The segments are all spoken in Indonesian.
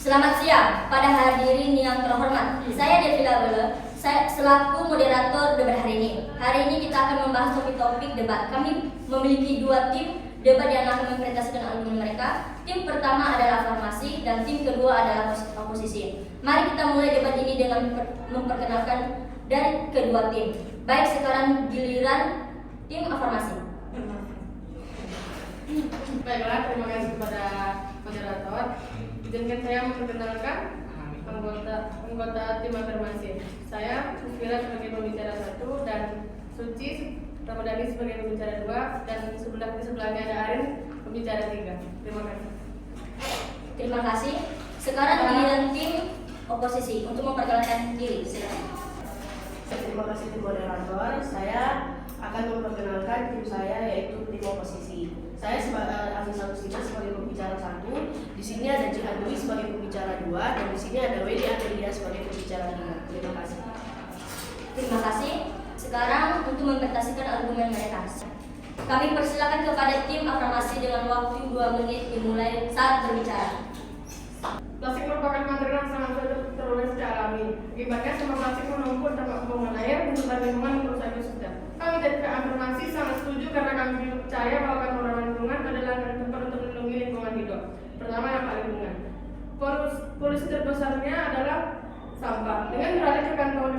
Selamat siang pada hadirin yang terhormat. Saya Devila Bele, saya selaku moderator debat hari ini. Hari ini kita akan membahas topik-topik debat. Kami memiliki dua tim debat yang akan mempresentasikan argumen mereka. Tim pertama adalah farmasi dan tim kedua adalah oposisi. Mari kita mulai debat ini dengan memperkenalkan dari kedua tim. Baik, sekarang giliran tim farmasi. Baiklah, terima kasih kepada moderator. Izinkan saya memperkenalkan anggota tim afirmasi. Saya Musfira sebagai pembicara 1 dan Suci Ramadhani sebagai pembicara 2 dan di sebelahnya ada Arin pembicara 3. Terima kasih. Terima kasih. Sekarang giliran tim oposisi untuk memperkenalkan diri. Silakan. Terima kasih tim moderator. Saya akan memperkenalkan tim saya, yaitu tim oposisi. Saya Aziz Agustina sebagai pembicara 1. Di sini ada Jihan Dwi sebagai pembicara 2 dan di sini ada Wedi Adelia sebagai pembicara 3. Terima kasih. Terima kasih. Sekarang untuk mempresentasikan argumen mereka. Kami persilakan kepada tim afirmasi dengan waktu 2 menit dimulai saat berbicara. Plastik merupakan material yang sangat sulit teroleh secara alami. Akibatnya semua plastik menumpuk tanpa pembuangan air, menyebar lingkungan merusak ekosistem. Kami dari afirmasi sangat setuju karena kami percaya bahwa pengelolaan lingkungan adalah yang tepat untuk melindungi lingkungan hidup. Pertama, dampak lingkungan. Polusi terbesarnya adalah sampah. Dengan beralih ke kantong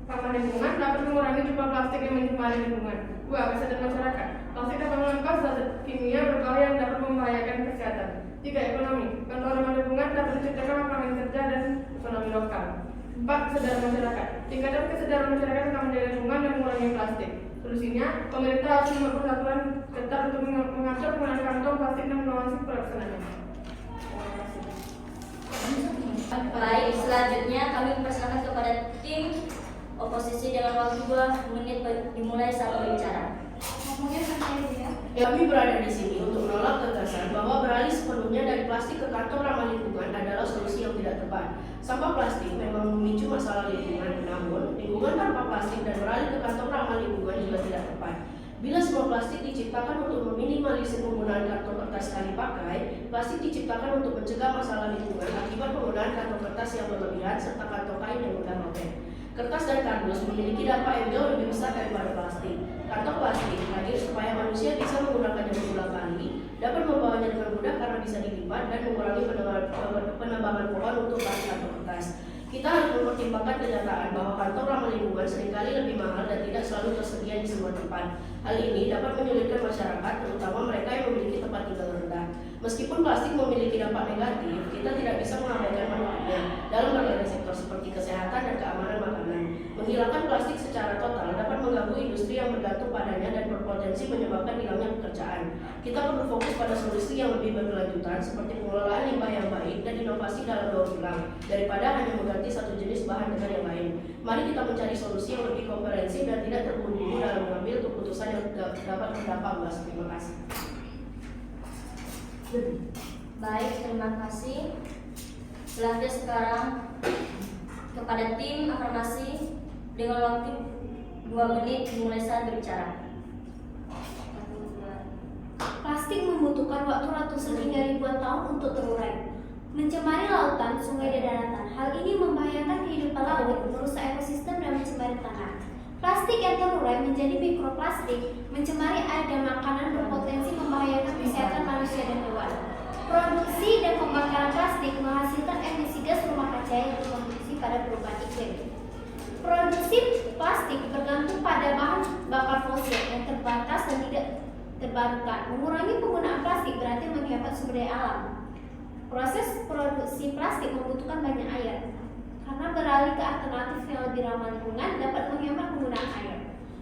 sampah lingkungan dapat mengurangi jumlah plastik yang mencemari lingkungan. 2. Kesehatan masyarakat. Plastik dapat mengandung zat kimia berbahaya yang dapat membahayakan kesehatan. 3. Ekonomi. Kantong ramah lingkungan dapat menciptakan lapangan kerja dan ekonomi lokal. 4. Kesadaran masyarakat. Tingkatkan kesadaran masyarakat tentang menjaga lingkungan dan mengurangi plastik. Solusinya, pemerintah harus membuat peraturan ketat untuk mengatur penggunaan kantong plastik dan mengawasi pelaksanaannya. Baik, selanjutnya kami mempersilakan kepada tim oposisi dengan waktu 2 menit dimulai saat berbicara. Kami berada di sini untuk menolak gagasan bahwa beralih sepenuhnya dari plastik ke kantong ramah lingkungan adalah solusi yang tidak tepat. Sampah plastik memang memicu masalah lingkungan, namun lingkungan tanpa plastik dan beralih ke kantong ramah lingkungan juga tidak tepat. Bila semua plastik diciptakan untuk meminimalisir penggunaan kantong kertas sekali pakai, plastik diciptakan untuk mencegah masalah lingkungan akibat penggunaan kantong kertas yang berlebihan serta kantong kain yang mudah robek. Kertas dan kardus memiliki dampak yang jauh lebih besar daripada plastik. Kantong plastik hadir supaya manusia bisa menggunakannya berulang kali, dapat membawanya dengan mudah karena bisa dilipat dan mengurangi penebangan pohon untuk bahan kantong kertas. Kita harus mempertimbangkan kenyataan bahwa kantong ramah lingkungan seringkali lebih mahal dan tidak selalu tersedia di semua tempat. Hal ini dapat menyulitkan masyarakat, terutama mereka yang memiliki tempat tinggal rendah. Meskipun plastik memiliki dampak negatif, kita tidak bisa mengabaikan manfaatnya dalam berbagai sektor seperti kesehatan dan keamanan makanan. Menghilangkan plastik secara total dapat mengganggu industri yang bergantung padanya dan berpotensi menyebabkan hilangnya pekerjaan. Kita perlu fokus pada solusi yang lebih berkelanjutan seperti pengelolaan limbah yang baik dan inovasi daur ulang daripada hanya mengganti satu jenis bahan dengan yang lain. Mari kita mencari solusi yang lebih komprehensif dan tidak terburu-buru dalam mengambil keputusan yang dapat berdampak luas. Terima kasih. Baik, terima kasih. Selanjutnya sekarang kepada tim afirmasi dengan waktu 2 menit dimulai saat berbicara. Plastik membutuhkan waktu ratusan hingga ribuan tahun untuk terurai, mencemari lautan, sungai, dan daratan. Hal ini membahayakan kehidupan laut, merusak ekosistem, dan mencemari tanah. Plastik yang terurai menjadi mikroplastik, mencemari air dan makanan, berpotensi membahayakan kesehatan manusia dan hewan. Produksi dan pembakaran plastik menghasilkan emisi gas rumah kaca yang berkontribusi pada perubahan iklim. Produksi plastik bergantung pada bahan bakar fosil yang terbatas dan tidak terbarukan. Mengurangi penggunaan plastik berarti menghemat sumber daya alam. Proses produksi plastik membutuhkan banyak air. Karena beralih ke alternatif yang lebih ramah lingkungan dapat menghemat penggunaan air.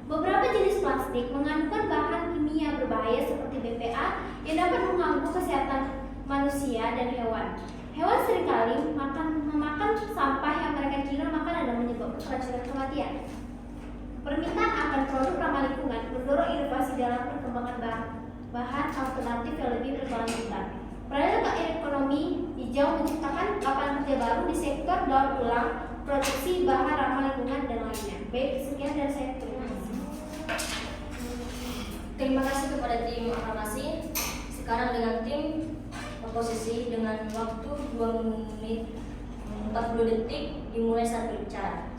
Beberapa jenis plastik mengandung bahan kimia berbahaya seperti BPA yang dapat mengganggu kesehatan manusia dan hewan. Hewan seringkali memakan sampah yang mereka kira makanan dan menyebabkan keracunan kematian. Permintaan akan produk ramah lingkungan mendorong inovasi dalam perkembangan bahan alternatif yang lebih berkelanjutan. Peralihan ke ekonomi hijau menciptakan lapangan kerja baru di sektor daur ulang, produksi bahan ramah lingkungan dan lainnya. Baik, sekian dari saya. Terima kasih. Terima kasih kepada tim afirmasi. Sekarang dengan tim oposisi dengan waktu 2 menit 40 detik dimulai saat berbicara.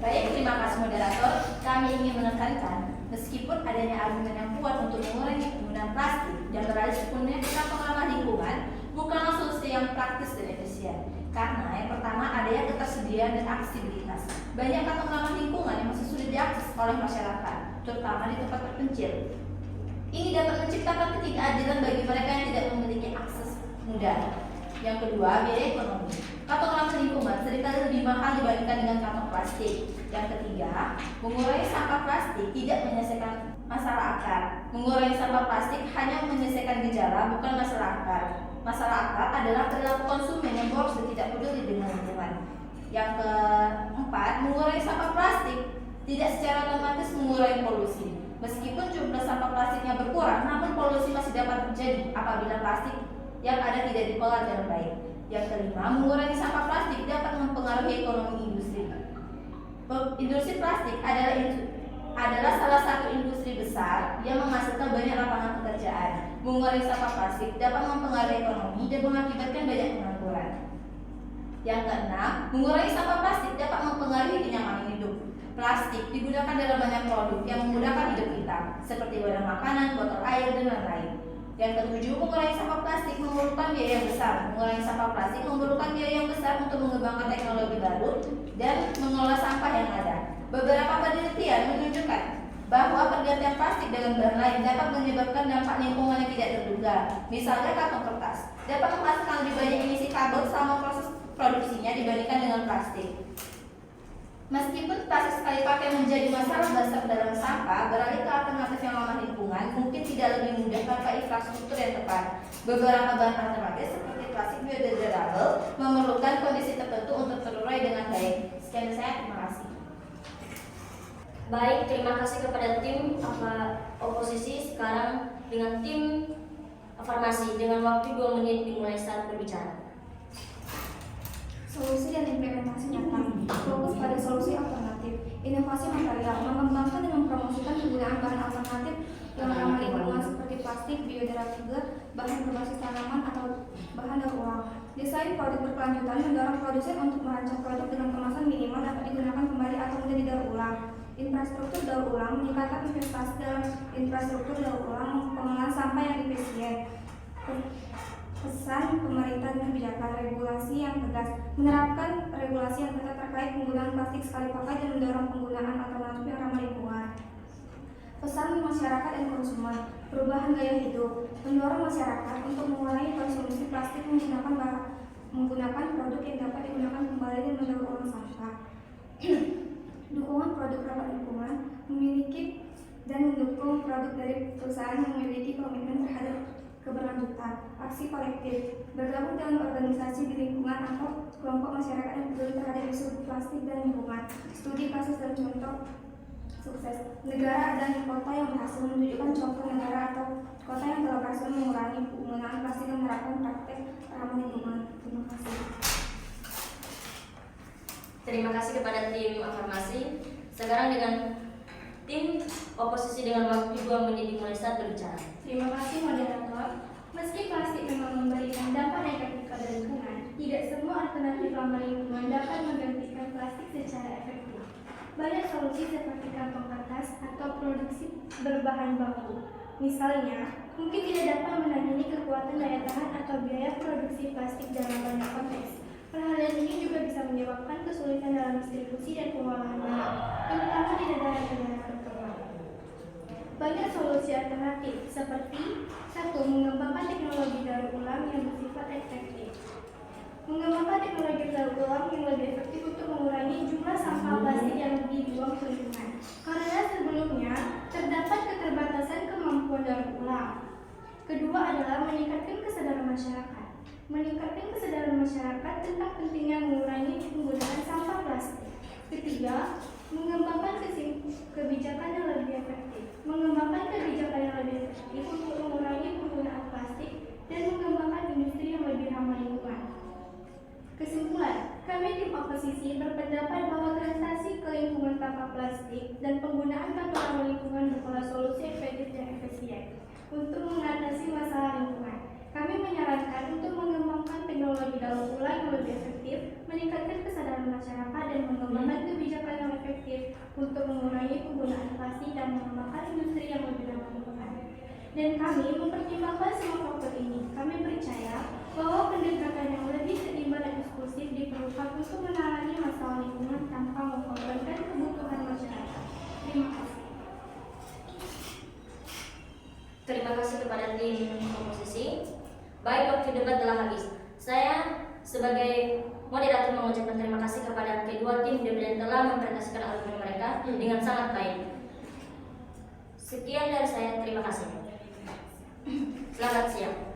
Baik, terima kasih moderator. Kami ingin menekankan, meskipun adanya argumen yang kuat untuk mengurangi penggunaan plastik dan beralih sepenuhnya ke kantong ramah lingkungan, bukanlah solusi yang praktis dan efisien. Karena yang pertama adanya ketersediaan dan aksesibilitas. Banyak kantong ramah lingkungan yang masih sulit diakses oleh masyarakat, terutama di tempat terpencil. Ini dapat menciptakan ketidakadilan bagi mereka yang tidak memiliki akses mudah. Yang kedua, biaya ekonomi. Kantong ramah lingkungan seringkali lebih mahal dibandingkan dengan kantong plastik. Yang ketiga, mengurangi sampah plastik tidak menyelesaikan masalah akar. Mengurangi sampah plastik hanya menyelesaikan gejala, bukan masalah akar. Masalah akar adalah perilaku konsumen yang boros dan tidak peduli dengan lingkungan. Yang keempat, mengurangi sampah plastik tidak secara otomatis mengurangi polusi. Meskipun jumlah sampah plastiknya berkurang, namun polusi masih dapat terjadi apabila plastik yang ada tidak diolah dengan baik. Yang kelima, mengurangi sampah plastik dapat mempengaruhi ekonomi industri. Industri plastik adalah salah satu industri besar yang menghasilkan banyak lapangan pekerjaan. Mengurangi sampah plastik dapat mempengaruhi ekonomi dan mengakibatkan banyak pengangguran. Yang keenam, mengurangi sampah plastik dapat mempengaruhi kenyamanan hidup. Plastik digunakan dalam banyak produk yang memudahkan hidup kita, seperti wadah makanan, botol air, dan lain-lain. Yang ketujuh, mengurangi sampah plastik memerlukan biaya yang besar. Mengurangi sampah plastik memerlukan biaya yang besar untuk mengembangkan teknologi baru dan mengelola sampah yang ada. Beberapa penelitian menunjukkan bahwa pergantian plastik dengan bahan lain dapat menyebabkan dampak lingkungan yang tidak terduga. Misalnya kantong kertas dapat menghasilkan lebih banyak emisi karbon selama proses produksinya dibandingkan dengan plastik. Meskipun plastik sekali pakai menjadi masalah besar dalam sampah, beralih ke alternatif yang ramah lingkungan mungkin tidak lebih mudah tanpa infrastruktur yang tepat. Beberapa bahan alternatif seperti plastik biodegradable memerlukan kondisi tertentu untuk terurai dengan baik. Sekian dari saya, terima kasih. Baik, terima kasih kepada tim oposisi. Sekarang dengan tim farmasi dengan waktu 2 menit dimulai saat berbicara. Solusi dan implementasi nyata. Fokus pada solusi alternatif. Inovasi material. Mengembangkan dan mempromosikan penggunaan bahan alternatif yang ramah lingkungan seperti plastik, biodegradable, bahan berbasis tanaman atau bahan daur ulang. Desain produk berkelanjutan mendorong produsen untuk merancang produk dengan kemasan minimal dapat digunakan kembali atau mudah didaur ulang. Infrastruktur daur ulang. Meningkatkan investasi dalam infrastruktur daur ulang, pengolahan sampah yang efisien. Pesan pemerintah dan kebijakan regulasi yang tegas, menerapkan regulasi yang ketat terkait penggunaan plastik sekali pakai dan mendorong penggunaan alternatif yang ramah lingkungan. Pesan masyarakat dan konsumen, perubahan gaya hidup, mendorong masyarakat untuk mengurangi konsumsi plastik menggunakan produk yang dapat digunakan kembali dan mendaur ulang sampah. Dukungan produk ramah lingkungan, memiliki dan mendukung produk dari perusahaan yang memiliki komitmen terhadap keberlanjutan. Aksi kolektif, bergabung dengan organisasi di lingkungan atau kelompok masyarakat yang peduli terhadap isu plastik dan lingkungan. Studi kasus dan contoh sukses negara dan kota yang berhasil menunjukkan contoh negara atau kota yang telah berhasil mengurangi penggunaan plastik dan menerapkan praktek ramah lingkungan. Terima kasih. Terima kasih kepada tim farmasi. Sekarang dengan tim oposisi dengan waktu 2 menit dimulai saat berbicara. Terima kasih moderator. Meski plastik memang memberikan dampak negatif pada lingkungan, tidak semua alternatif ramah lingkungan dapat menggantikan plastik secara efektif. Banyak solusi seperti kantong kertas atau produksi berbahan baku. Misalnya, mungkin tidak dapat menandingi kekuatan daya tahan atau biaya produksi plastik dalam banyak konteks. Perhalian ini juga bisa menyebabkan kesulitan dalam distribusi dan pengolahan barang, terutama di negara-negara berkembang. Banyak solusi alternatif seperti 1. Mengembangkan teknologi daur ulang yang bersifat efektif. Mengembangkan teknologi daur ulang yang lebih efektif untuk mengurangi jumlah sampah plastik yang dibuang ke lingkungan. Karena sebelumnya terdapat keterbatasan kemampuan daur ulang. Kedua adalah meningkatkan kesadaran masyarakat. Meningkatkan kesadaran masyarakat tentang pentingnya mengurangi penggunaan sampah plastik. Ketiga, mengembangkan kebijakan yang lebih efektif. Mengembangkan kebijakan yang lebih efektif untuk mengurangi penggunaan plastik dan mengembangkan industri yang lebih ramah lingkungan. Kesimpulan, kami tim oposisi berpendapat bahwa transaksi ke lingkungan tanpa plastik dan penggunaan kantong ramah lingkungan bukanlah solusi efektif dan efisien untuk mengatasi inovasi dan mengembangkan industri yang lebih ramah lingkungan. Dan kami mempertimbangkan semua faktor ini. Kami percaya bahwa pendekatan yang lebih seimbang dan inklusif diperlukan untuk menangani masalah lingkungan tanpa mengorbankan kebutuhan masyarakat. Terima kasih. Terima kasih kepada tim komposisi. Baik, waktu debat telah habis. Saya sebagai moderator mengucapkan terima kasih kepada kedua tim yang telah mempresentasikan argumen mereka dengan sangat baik. Sekian dari saya, terima kasih. Selamat siang.